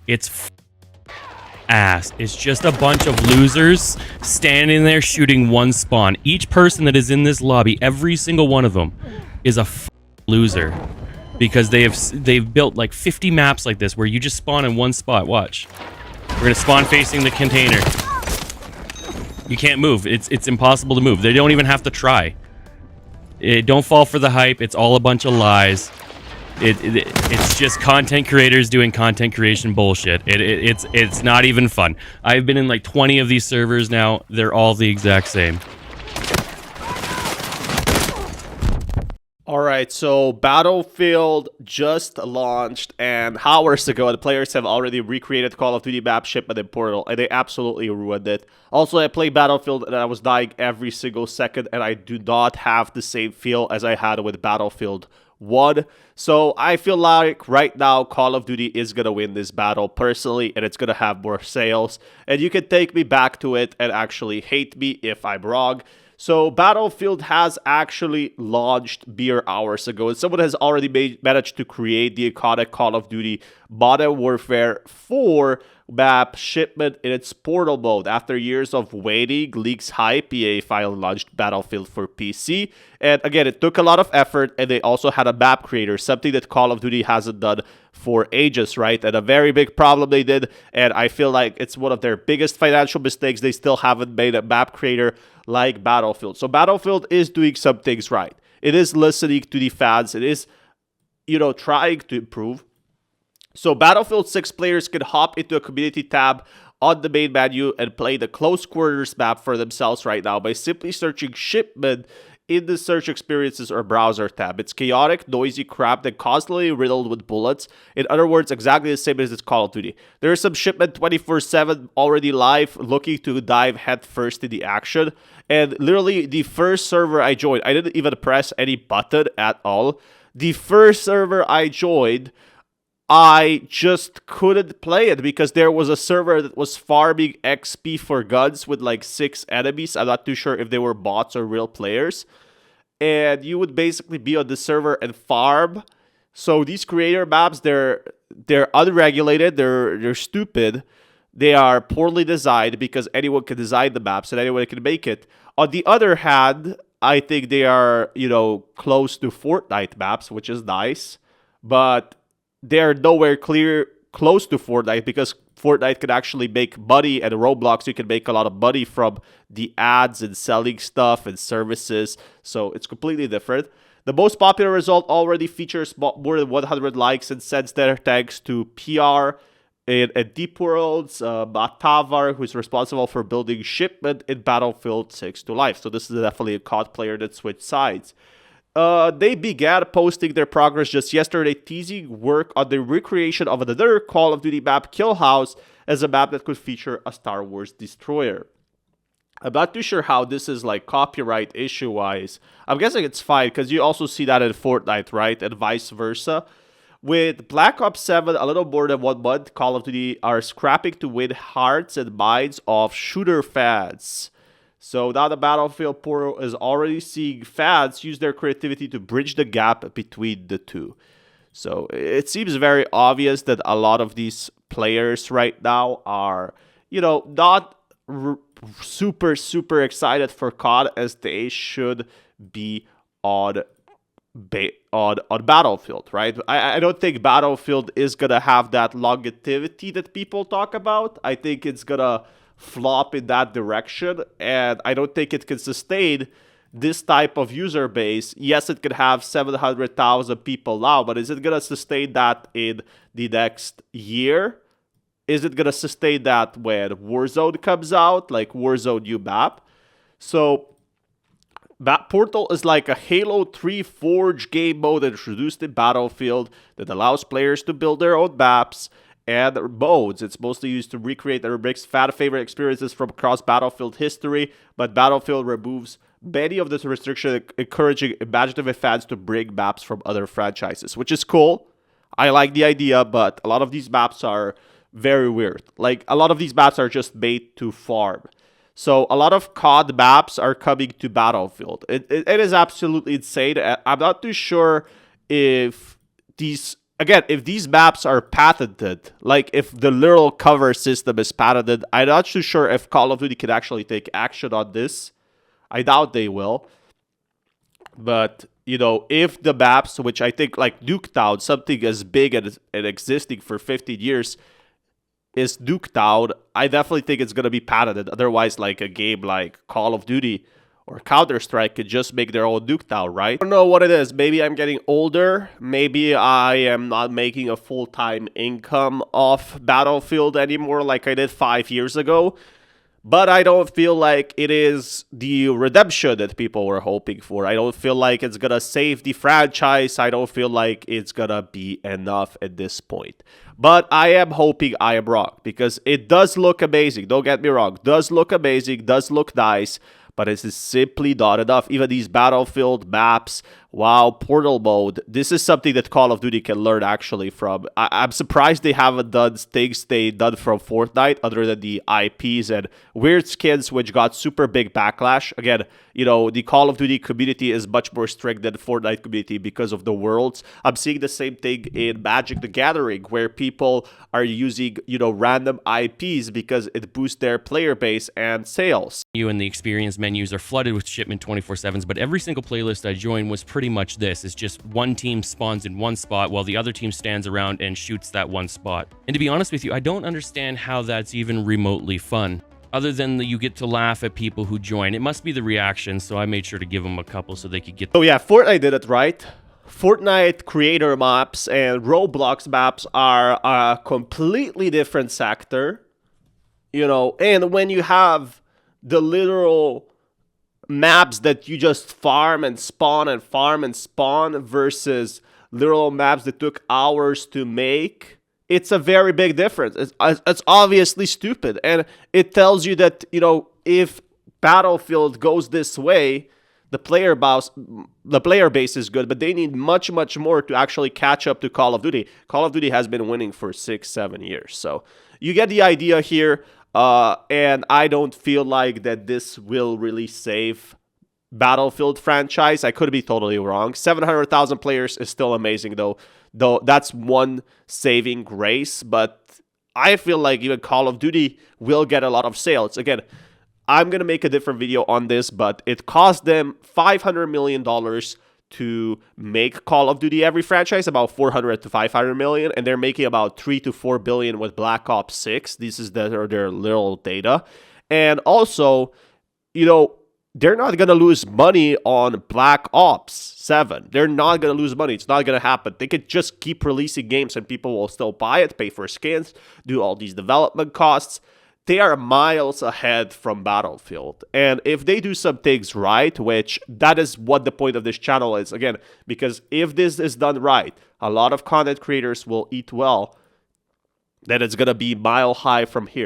It's ass. It's just a bunch of losers standing there shooting one spawn. Each person that is in this lobby, every single one of them, is a loser because they've built like 50 maps like this where you just spawn in one spot. Watch, we're gonna spawn facing the container. You can't move. It's impossible to move. They don't even have to try. Don't fall for the hype. It's all a bunch of lies. It's just content creators doing content creation bullshit. It's not even fun. I've been in like 20 of these servers now. They're all the exact same. Alright, so Battlefield just launched, and hours ago the players have already recreated Call of Duty map shipment and Portal, and they absolutely ruined it. Also, I played Battlefield and I was dying every single second, and I do not have the same feel as I had with Battlefield 1. So I feel like right now Call of Duty is gonna win this battle personally, and it's gonna have more sales. And you can take me back to it and actually hate me if I'm wrong. So Battlefield has actually launched mere hours ago, and someone has already managed to create the iconic Call of Duty Modern Warfare 4 map shipment in its portal mode. After years of waiting, leaks hype, EA finally launched Battlefield for PC. And again, it took a lot of effort, and they also had a map creator, something that Call of Duty hasn't done for ages, right? And a very big problem they did, and I feel like it's one of their biggest financial mistakes. They still haven't made a map creator like Battlefield. So Battlefield is doing some things right. It is listening to the fans. It is, trying to improve. So Battlefield 6 players can hop into a community tab on the main menu and play the close quarters map for themselves right now by simply searching Shipment in the search experiences or browser tab. It's chaotic, noisy crap that constantly riddled with bullets. In other words, exactly the same as it's Call of Duty. There is some Shipment 24/7 already live, looking to dive headfirst in the action. And literally, the first server I joined, I didn't even press any button at all. The first server I joined, I just couldn't play it because there was a server that was farming XP for guns with like 6 enemies. I'm not too sure if they were bots or real players. And you would basically be on the server and farm. So these creator maps, they're unregulated, they're stupid. They are poorly designed because anyone can design the maps and anyone can make it. On the other hand, I think they are, close to Fortnite maps, which is nice. But they're nowhere close to Fortnite because Fortnite can actually make money, and Roblox you can make a lot of money from the ads and selling stuff and services. So it's completely different. The most popular result already features more than 100 likes and sends there thanks to PR in Deep Worlds, Matavar, who's responsible for building Shipment in Battlefield 6 to life. So this is definitely a COD player that switched sides. They began posting their progress just yesterday, teasing work on the recreation of another Call of Duty map, Kill House, as a map that could feature a Star Wars destroyer. I'm not too sure how this is like copyright issue-wise. I'm guessing it's fine because you also see that in Fortnite, right? And vice versa. With Black Ops 7 a little more than 1 month, Call of Duty are scrapping to win hearts and minds of shooter fans. So now the Battlefield portal is already seeing fans use their creativity to bridge the gap between the two. So it seems very obvious that a lot of these players right now are, not super excited for COD as they should be on Battlefield, right? I don't think Battlefield is gonna have that longevity that people talk about. I think it's gonna flop in that direction, and I don't think it can sustain this type of user base. Yes, it could have 700,000 people now, but is it gonna sustain that in the next year? Is it gonna sustain that when Warzone comes out, like Warzone new map? So that Portal is like a Halo 3 Forge game mode introduced in Battlefield that allows players to build their own maps and modes. It's mostly used to recreate their mixed fan favorite experiences from across Battlefield history, but Battlefield removes many of this restriction, encouraging imaginative fans to bring maps from other franchises, which is cool. I like the idea, but a lot of these maps are very weird. Like, a lot of these maps are just made to farm. So a lot of COD maps are coming to Battlefield. It is absolutely insane. I'm not too sure if these again, if these maps are patented, like if the literal cover system is patented, I'm not too sure if Call of Duty can actually take action on this. I doubt they will. But, you know, if the maps, which I think like Nuketown, something as big and existing for 15 years, is Nuketown, I definitely think it's going to be patented. Otherwise, like a game like Call of Duty or Counter-Strike could just make their own Nuketown, right? I don't know what it is. Maybe I'm getting older. Maybe I am not making a full-time income off Battlefield anymore like I did 5 years ago. But I don't feel like it is the redemption that people were hoping for. I don't feel like it's going to save the franchise. I don't feel like it's going to be enough at this point. But I am hoping I am wrong because it does look amazing. Don't get me wrong. Does look amazing. Does look nice. But it is simply not enough. Even these Battlefield maps, wow, Portal mode. This is something that Call of Duty can learn actually from. I'm surprised they haven't done things they done from Fortnite other than the IPs and weird skins which got super big backlash. Again, you know, the Call of Duty community is much more strict than the Fortnite community because of the worlds. I'm seeing the same thing in Magic the Gathering where people are using, you know, random IPs because it boosts their player base and sales. You and the experience menus are flooded with shipment 24/7s, but every single playlist I joined was pretty much this. It's just one team spawns in one spot while the other team stands around and shoots that one spot. And to be honest with you, I don't understand how that's even remotely fun. Other than you get to laugh at people who join. It must be the reaction, so I made sure to give them a couple so they could get... Oh yeah, Fortnite did it right. Fortnite creator maps and Roblox maps are a completely different sector. You know, and when you have the literal maps that you just farm and spawn and farm and spawn versus literal maps that took hours to make, it's a very big difference. It's obviously stupid. And it tells you that, you know, if Battlefield goes this way, the player base is good, but they need much, much more to actually catch up to Call of Duty. Call of Duty has been winning for 6-7 years. So you get the idea here. And I don't feel like that this will really save Battlefield franchise. I could be totally wrong. 700,000 players is still amazing though that's one saving grace, but I feel like even Call of Duty will get a lot of sales. Again, I'm going to make a different video on this, but it cost them $500 million to make Call of Duty every franchise, about 400 to 500 million, and they're making about 3 to 4 billion with Black Ops 6. This is their little data. And also, you know, they're not going to lose money on Black Ops 7. They're not going to lose money. It's not going to happen. They could just keep releasing games and people will still buy it, pay for skins, do all these development costs. They are miles ahead from Battlefield. And if they do some things right, which that is what the point of this channel is, again, because if this is done right, a lot of content creators will eat well, then it's going to be mile high from here.